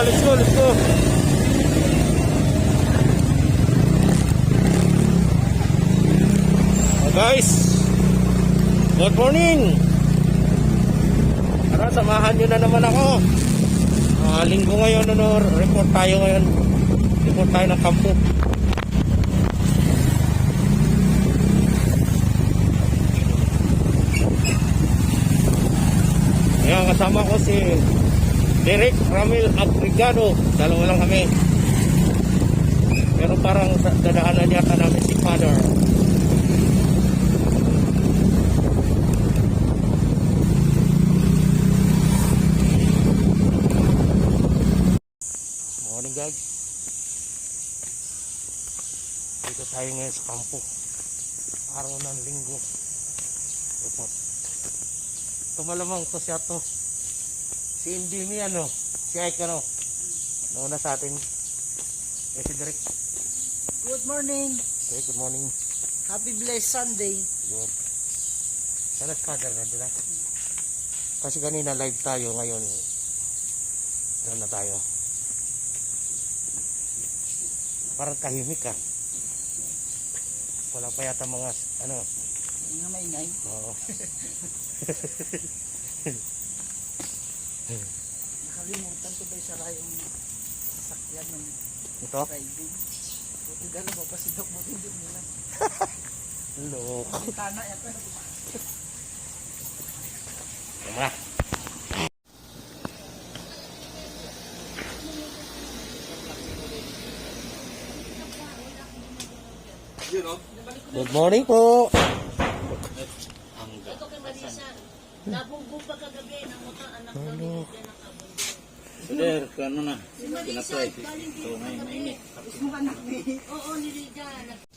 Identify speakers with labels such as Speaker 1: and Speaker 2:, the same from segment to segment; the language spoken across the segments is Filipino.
Speaker 1: let's go, let's go. Guys, good morning. Tara, samahan nyo na naman ako. Linggo ngayon, report tayo ngayon. Report tayo ng kampo. Ayan, kasama ko si Derek Ramil Abrigado. Dalawa lang kami. Pero parang dadaanan yata namin si Father. Morning guys. Dito tayo ngayon sa kampo. Araw ng linggo. Report. Ito malamang to siya to. Si Indimi si Ike nauna sa atin. Si Derek.
Speaker 2: Good morning.
Speaker 1: Okay, good morning.
Speaker 2: Happy blessed Sunday.
Speaker 1: Good. Sana si Father na. Kasi kanina live tayo ngayon. Doon na tayo. Parang tahimik ka. Wala pa yata mga
Speaker 2: Nga maingay.
Speaker 1: Oo.
Speaker 2: Nakalimutan ko ba isara yung sakyan ng
Speaker 1: Ito?
Speaker 2: riding. Buti gano'n mo, pasidok mo din nila.
Speaker 1: Loko.
Speaker 2: Tana yata.
Speaker 1: Tama. Good morning po.
Speaker 3: Ito kay Marisa. Nabugbog pa kagabi ng mga anak ko ni
Speaker 4: Sir, ano na?
Speaker 3: Si Marisa, galing din pa kagabi. Oo, ni Rida.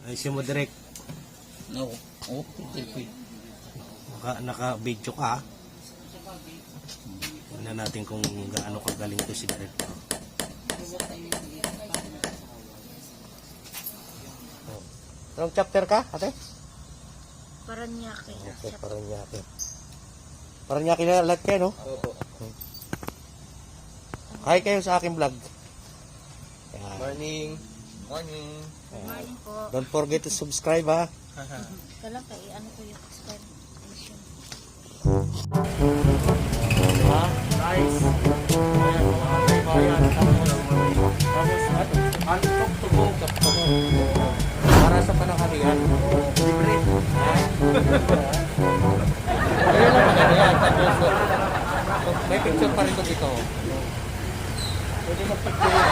Speaker 1: Ay, si mo Derek.
Speaker 4: No. Okay.
Speaker 1: Naka-video ka. Tignan natin kung gaano kagaling to si Derek. Anong chapter ka, ate?
Speaker 3: Paranaque.
Speaker 1: Okay, Paranaque. Paranaque na lahat kayo, no?
Speaker 4: Opo.
Speaker 1: Hi kayo sa aking vlog. Ayan.
Speaker 4: Morning. Morning.
Speaker 1: Ayan.
Speaker 3: Morning po.
Speaker 1: Don't forget to subscribe, ha?
Speaker 3: Kala kay ano ko yung extension.
Speaker 1: Ha? Nice. Ayan, mga kaibayan. Tapos, antok to go. Para sa pananghalian. Libre. Ha? Ayun lang maganda yan. Tapos, may picture pa rin ito dito. Pwede mag-picture yan.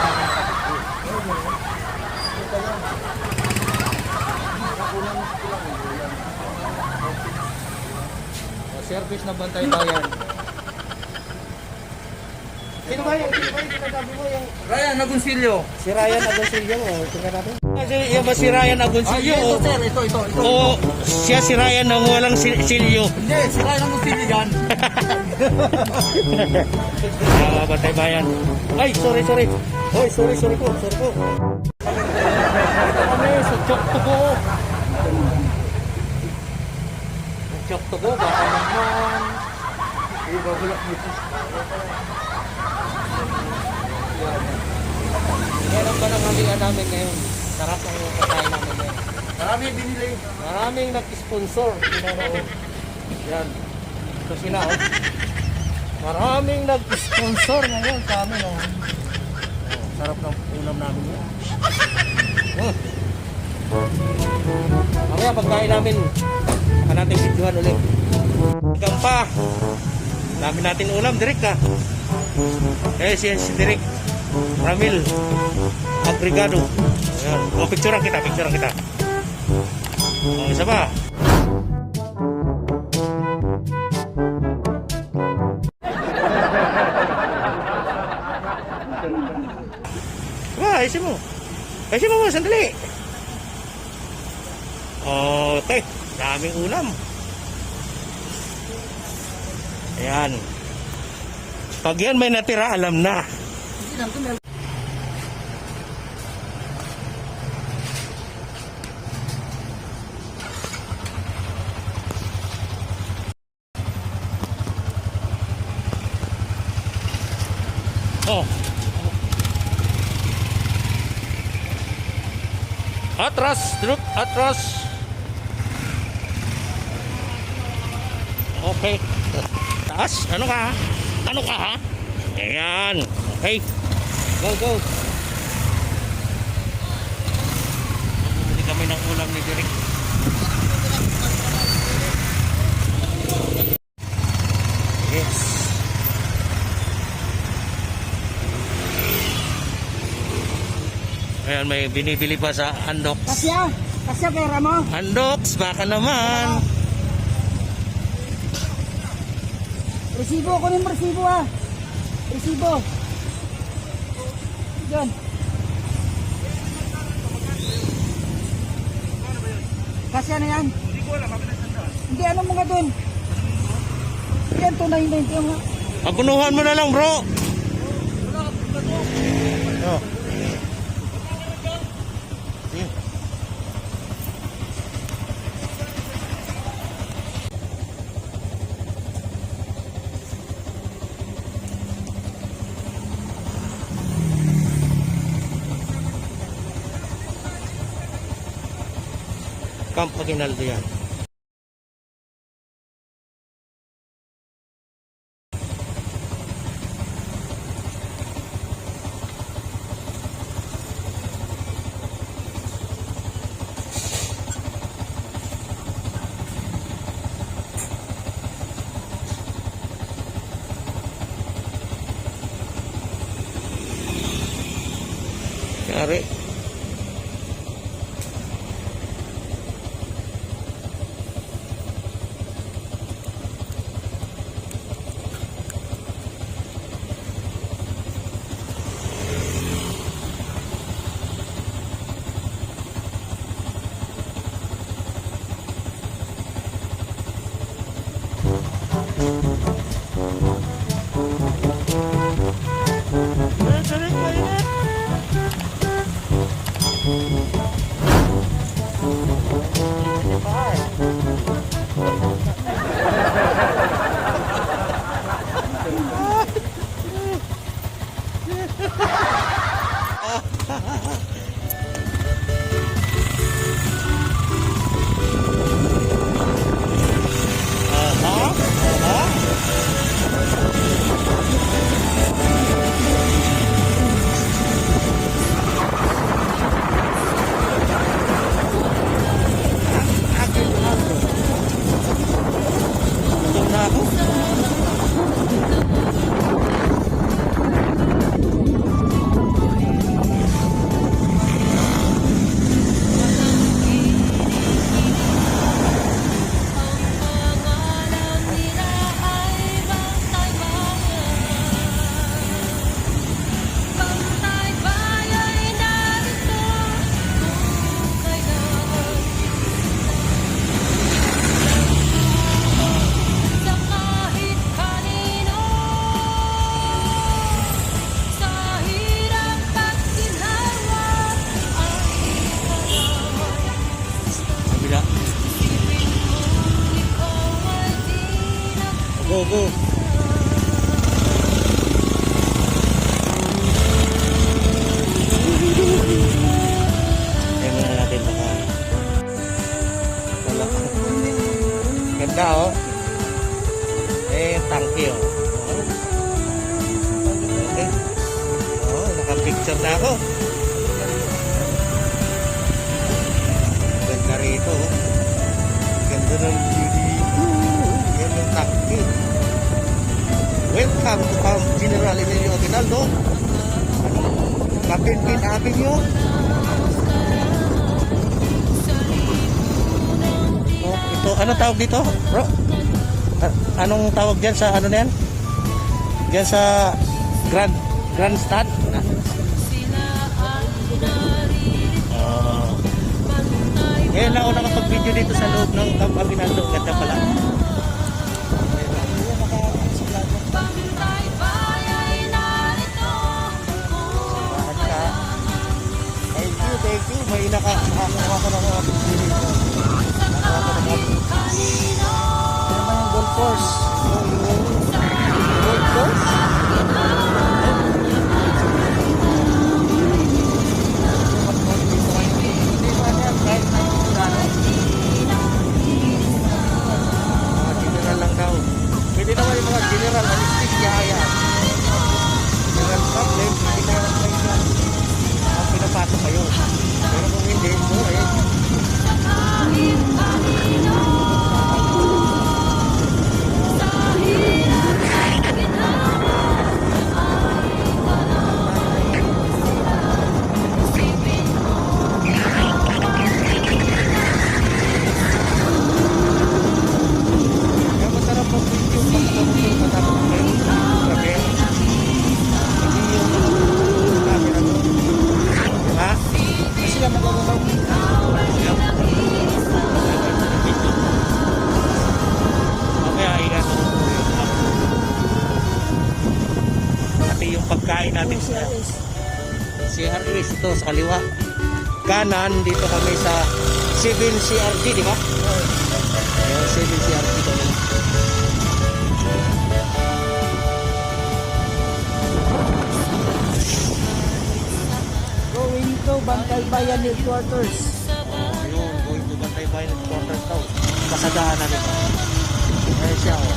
Speaker 1: Service na bantay bayan. Sino ba yung sinasabi mo yung
Speaker 4: Ryan Agoncillo.
Speaker 1: si Ryan Agoncillo? Tingnan natin. Kasi yung ba si Ryan Agoncillo?
Speaker 4: Ito sir, ito.
Speaker 1: O siya si Ryan ng walang silyo?
Speaker 4: Hindi, si Ryan Agoncillo yan.
Speaker 1: Bantay bayan. Ay, sorry. Oy, sorry po. Kami sa Choktogo. Choktogo, baka naman. Ibabulak nito. Meron ba ng halian namin ngayon? Sarap ang pagkain namin ngayon.
Speaker 4: Marami binili.
Speaker 1: Maraming nag-sponsor. Yan. Ito sila, Maraming nag-sponsor ngayon sa amin, Sarap ng ulam namin yan. Mamaya pagkain namin, natin videohan ulit. Hanggang pa. Dami natin ulam, Derek ka. Eh, si Derek Ramil Abrigado. Ayan. O, picturean kita. O, isa pa. Ayusin mo, sandali. Okay, daming ulam. Ayan. Pag yan may natira, alam na. Oh, Atras, look, atras. Okay. Taas, ano ka? Ano ka ha? Ayan. Okay. Go, go. Bumili kami ng ulam ni Derek. Yes. Ayan, may binibili pa sa Andox.
Speaker 2: Kasya pera mo.
Speaker 1: Andox, baka naman.
Speaker 2: Resibo, kunin mo resibo ha. Resibo. Diyan. Kasya na yan. Hindi, ano mo nga dun? Yan, 299 yung nga.
Speaker 1: Agunuhan mo na lang, bro. Oh. Sige. Camp Aguinaldo yan. Yari. Go, go. Tingnan na natin baka. Wala. Ganda oh. Tangki oh. Okay. Oh, naka-picture na ako. Ganda rito oh. Ganda ng video. Yan yung tangki. Welcome to Camp General Emilio Aguinaldo. Kapinpin Avenue. Oh, ito, ano tawag dito, bro? Anong tawag diyan sa ano na yan? Diyan sa Grandstand? Ngayon lang ako nakapag-video dito sa loob ng Camp Aguinaldo. Ganda pala. Thank you. May nakakuha ko ng mga pili dito. Nakakuha ko ng mga pili. Ano naman yung gold course? Gold course? pagkain natin.
Speaker 2: CRS.
Speaker 1: CRS ito sa kaliwa. Kanan, dito kami sa 7 CRT, di ba? Ayan, 7 CRT kami.
Speaker 2: Going to Bantay Bayan Headquarters.
Speaker 1: Ayun, going to Bantay Bayan Headquarters daw. Pasadahan na nito. Ayan siya, oh.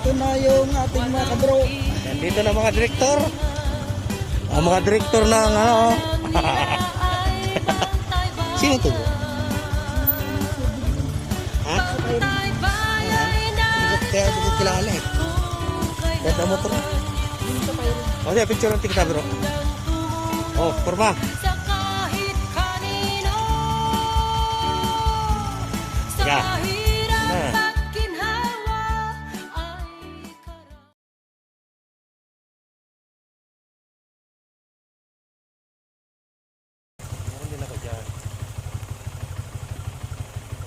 Speaker 2: Ito na yung ating mga kabro.
Speaker 1: Nandito na mga direktor. Ang mga direktor ng ano. Sino to? Ha? Kaya hindi ko kilala eh. Kaya ang motor na. O siya, picture natin kita bro. Oh, forma. Ya. Nah. Meron din ako dyan.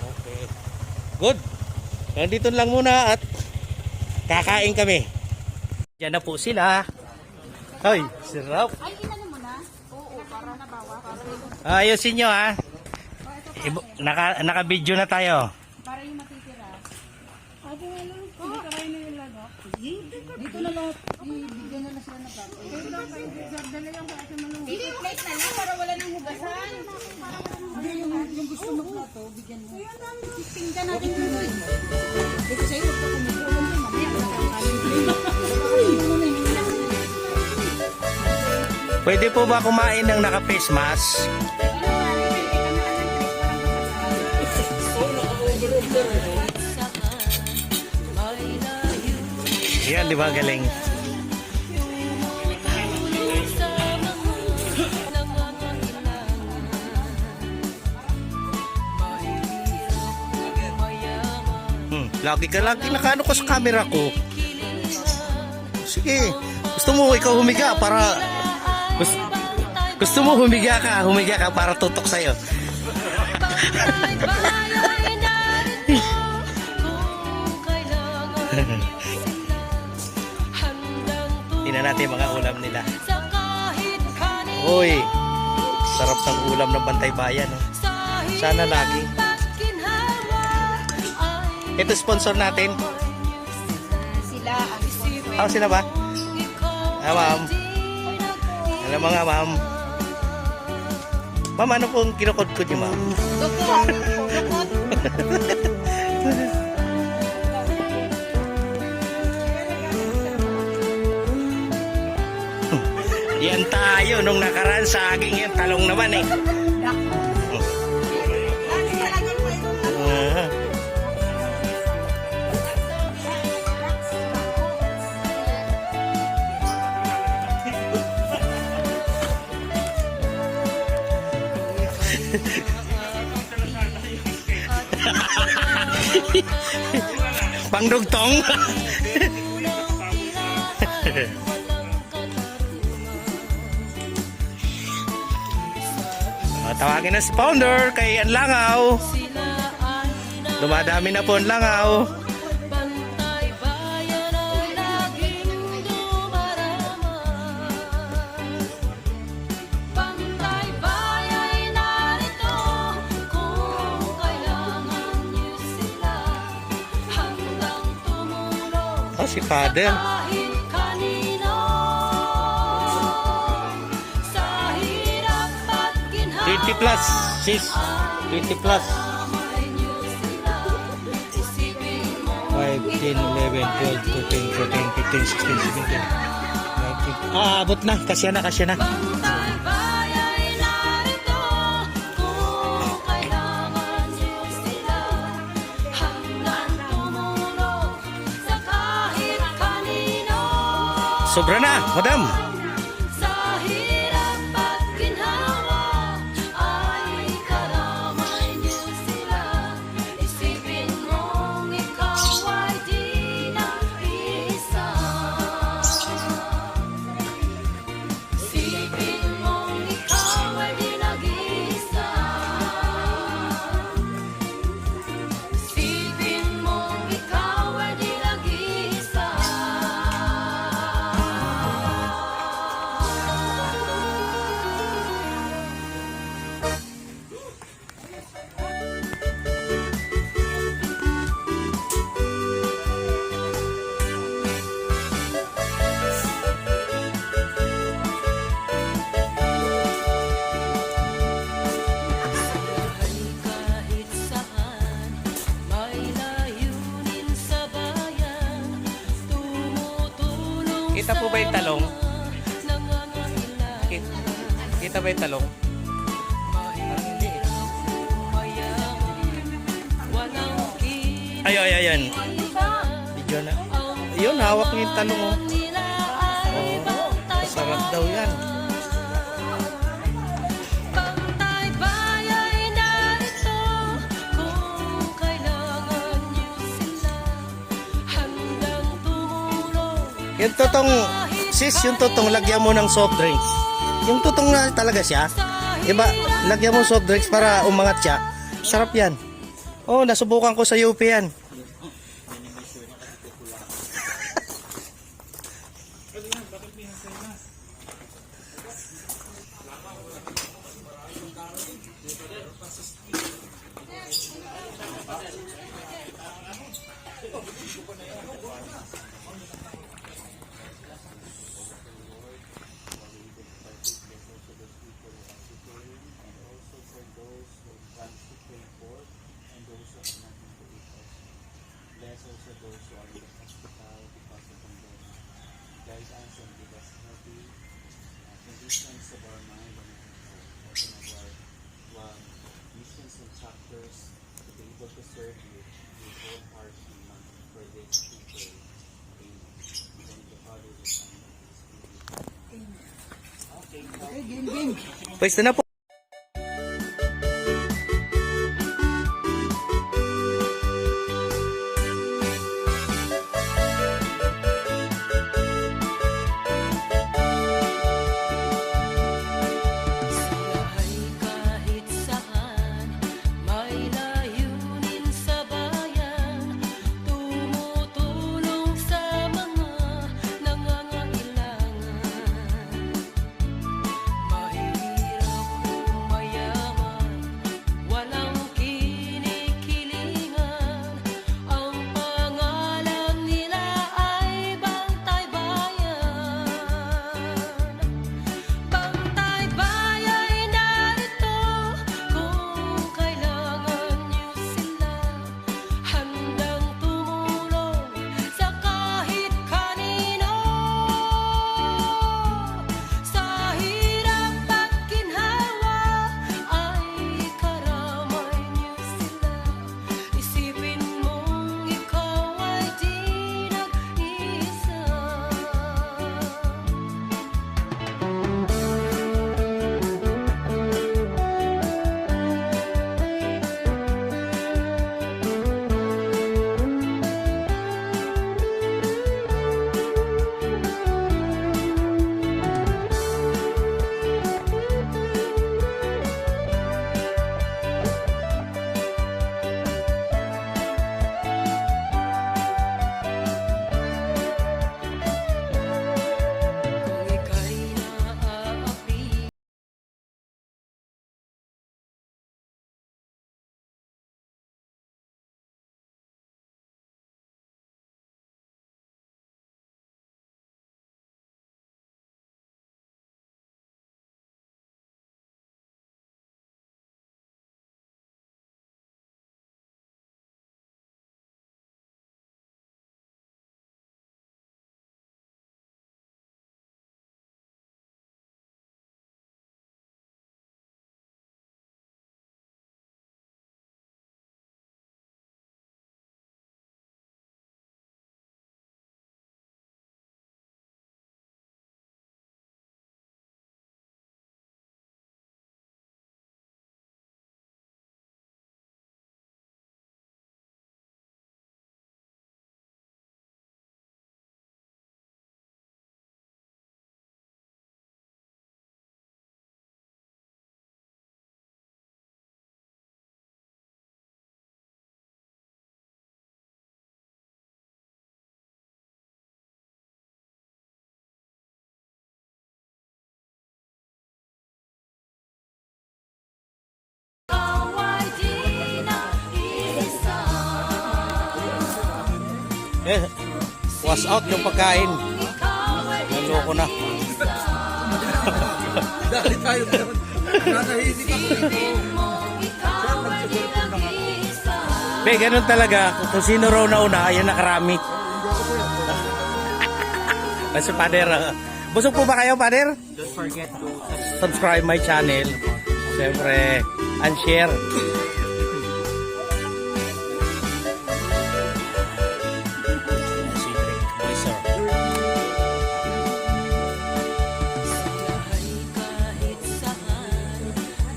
Speaker 1: Okay. Good. Nandito lang muna at kakain kami. Diyan na po sila. Ay, sarap.
Speaker 3: Ay, ilan mo na? Oo, para nabawa.
Speaker 1: Ayusin nyo ha. Naka-video na tayo.
Speaker 3: Para yung matitira. Ate, ano? Hindi ka kayo na yung lago?
Speaker 2: Dito na lahat. Ibigyan na sila ng plato.
Speaker 3: Hindi, plate na lang para wala nang hugasan.
Speaker 2: Hindi, yung gusto mo plato, bigyan mo.
Speaker 3: Tingnan natin yun.
Speaker 2: Dito sa'yo, magkakamagkawan din. Mamaya, magkakakalin.
Speaker 1: Pwede po ba kumain ng naka-face mask? Yan, di ba galing? Lagi nakano ko sa camera ko. Sige. Gusto mo ikaw humiga para gusto mo humiga ka para tutok sa'yo. Tingnan natin mga ulam nila. Uy, sarap ng ulam ng Bantay Bayan. Oh. Sana lagi. Ito sponsor natin.
Speaker 3: Sila ang sponsor.
Speaker 1: Sila ba? Ma'am. Ano mga ma'am? Ma'am, ano pong kinukod-kod niyo, ma'am?
Speaker 3: Dukot. Dukot.
Speaker 1: Yan tayo nung nakaraan sa aking yung talong naman eh. Pangdugtong. Tawagin na si Founder kay Anlangaw. Dumadami na po ang langaw. Oh, si Father. 20 plus, sis. 20 plus. 5, 10, 11, 12, 13, 14, 15, 16, 17, 19. Abot na. Kasya na. Sobra na, madam. Kita po ba yung talong? Kita ba yung talong? Parang hindi eh. Ayun. Video na. Ayun, hawak niya yung talong oh. Oh, masarap daw yan. Yung tutong, sis, yung tutong lagyan mo ng soft drinks. Yung tutong na talaga siya. Diba, lagyan mo soft drinks para umangat siya. Sarap yan. Oh, nasubukan ko sa UP yan.
Speaker 2: Okay, game.
Speaker 1: Pwesto na po. Was out yung pagkain. Naloko na.
Speaker 4: Dahil tayo doon. Nakahindi ka po dito.
Speaker 1: Be, ganun talaga. Kung sino raw nauna, ayan nakarami. Ay, si Pader. Busog po ba kayo, Pader?
Speaker 4: Don't forget to
Speaker 1: Subscribe my channel. Siyempre, and share.
Speaker 3: Kahit saan,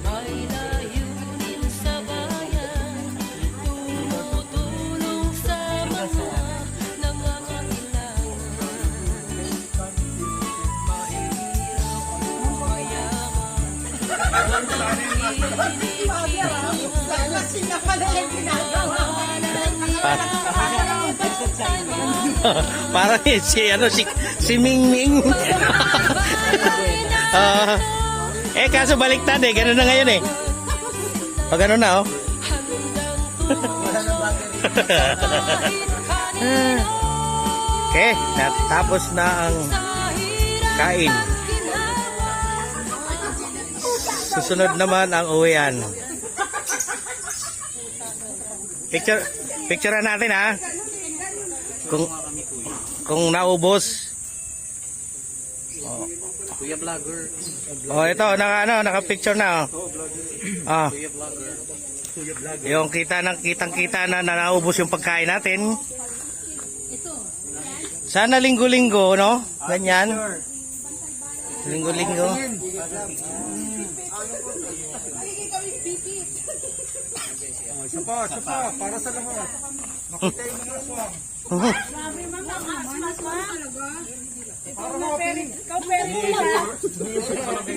Speaker 3: may layunin sa bayan, tumutulong sa mga nangangailangan. Mahirap o mayaman,
Speaker 2: Lasing na pala yung ginagawa.
Speaker 1: Parang si Mingming. Kaso baliktad eh. Ganun na ngayon eh. Pag ganun na oh. Okay, natapos na ang kain. Susunod naman ang uwian. Picturean natin ha. Kung naubos.
Speaker 4: Kuya Vlogger.
Speaker 1: Oh, ito naka-picture na oh. Ah. Yung kitang-kita na naubos yung pagkain natin. Sana linggo-linggo, no? Ganyan. Linggo-linggo.
Speaker 4: Isa pa, para sa lahat. Makita yung mga aswang.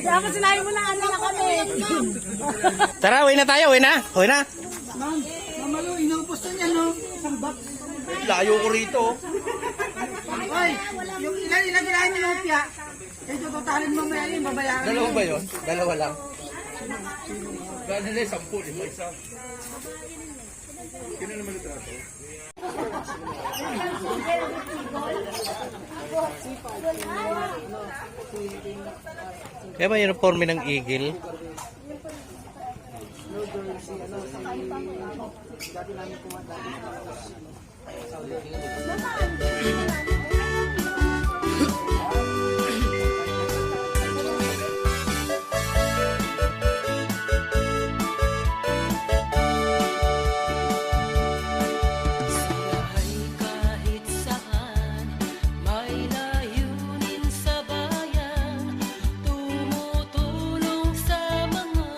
Speaker 2: Dapat sinabi mo na ano na kami.
Speaker 1: Tara, uwi na tayo, uwi na.
Speaker 2: Ma'am, mamalo, inaupos na niya, no? Isang box.
Speaker 4: Layo ko rito.
Speaker 2: Oy, yung ilan ginahin ni Lupia. Ito, totalin mo mamaya yun, babayaran.
Speaker 4: Dalawa ba yun? Dalawa lang. Gano'n na 10, 5 isa. Kino naman ito ato?
Speaker 1: Kaya ba uniforme ng Eagle?
Speaker 3: Kahit saan, may layunin sa bayan, tumutulong sa mga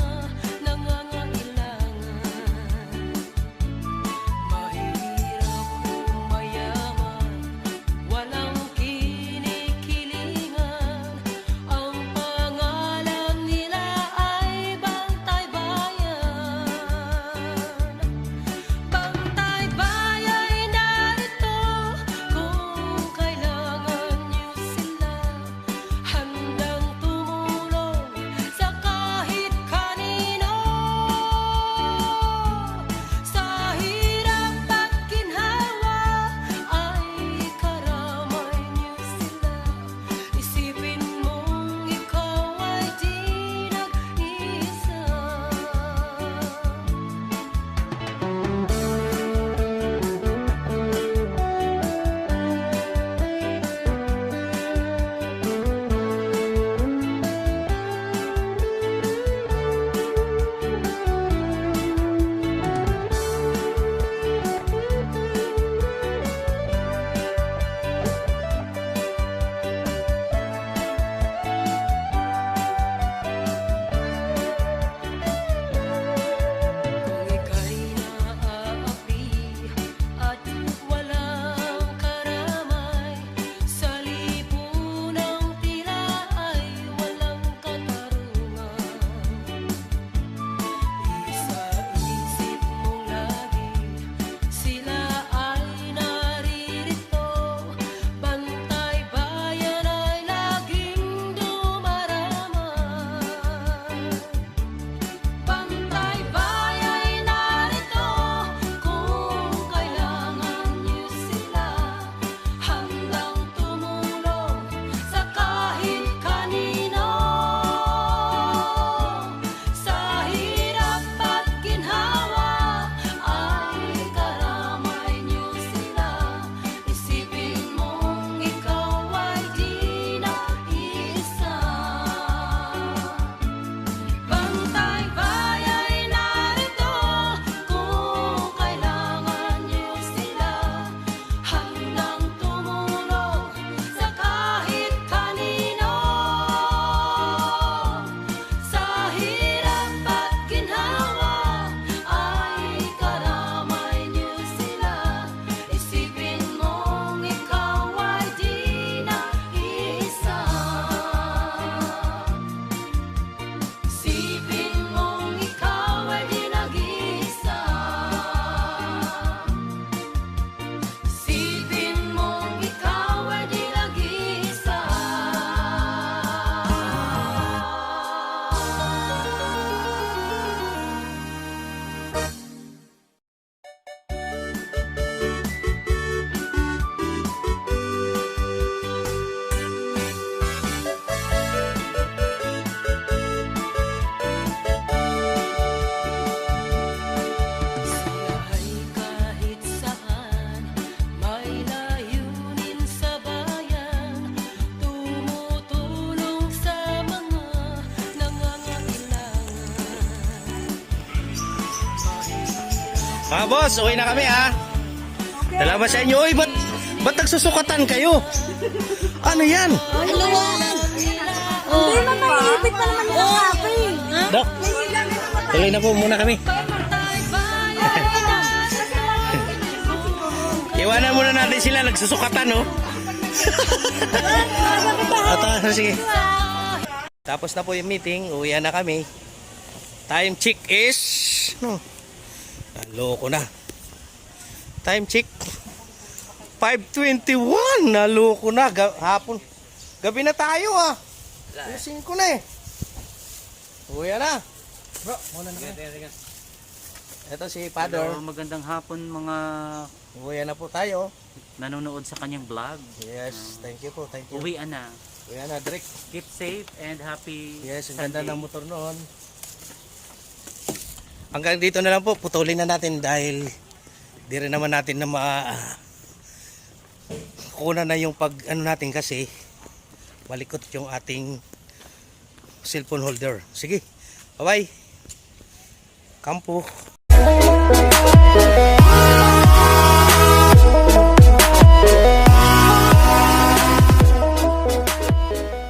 Speaker 3: nangangailangan. Mahirap o mayaman, walang kinikilitan.
Speaker 1: Boss, uwi na kami ha. Salamat sa inyo. Uy, ba't nagsusukatan kayo? Ano yan?
Speaker 3: Ano ba? Hindi naman maiipit pa naman yung kape.
Speaker 1: Dok, tuloy na po muna kami. Iwanan muna natin sila, nagsusukatan, no? Sige. Tapos na po yung meeting, uwian na kami. Time check is, no, naloko na. Time check, 5:21, naloko na, hapon. Gabi na tayo ah. 5 na eh. Uwian na. Bro, muna na kami. Ito si Father.
Speaker 5: Hello, magandang hapon mga
Speaker 1: Uwian na po tayo.
Speaker 5: nanonood sa kanyang vlog.
Speaker 1: Yes, thank you po, thank you.
Speaker 5: Uwian na.
Speaker 1: Uwian na, Drake.
Speaker 5: Keep safe and happy
Speaker 1: Yes, ang ganda
Speaker 5: Sunday.
Speaker 1: ng motor noon. Hanggang dito na lang po, putulin na natin dahil di rin naman natin na kuna na yung pag ano natin kasi malikot yung ating cellphone holder. Sige, bye bye. Kampo.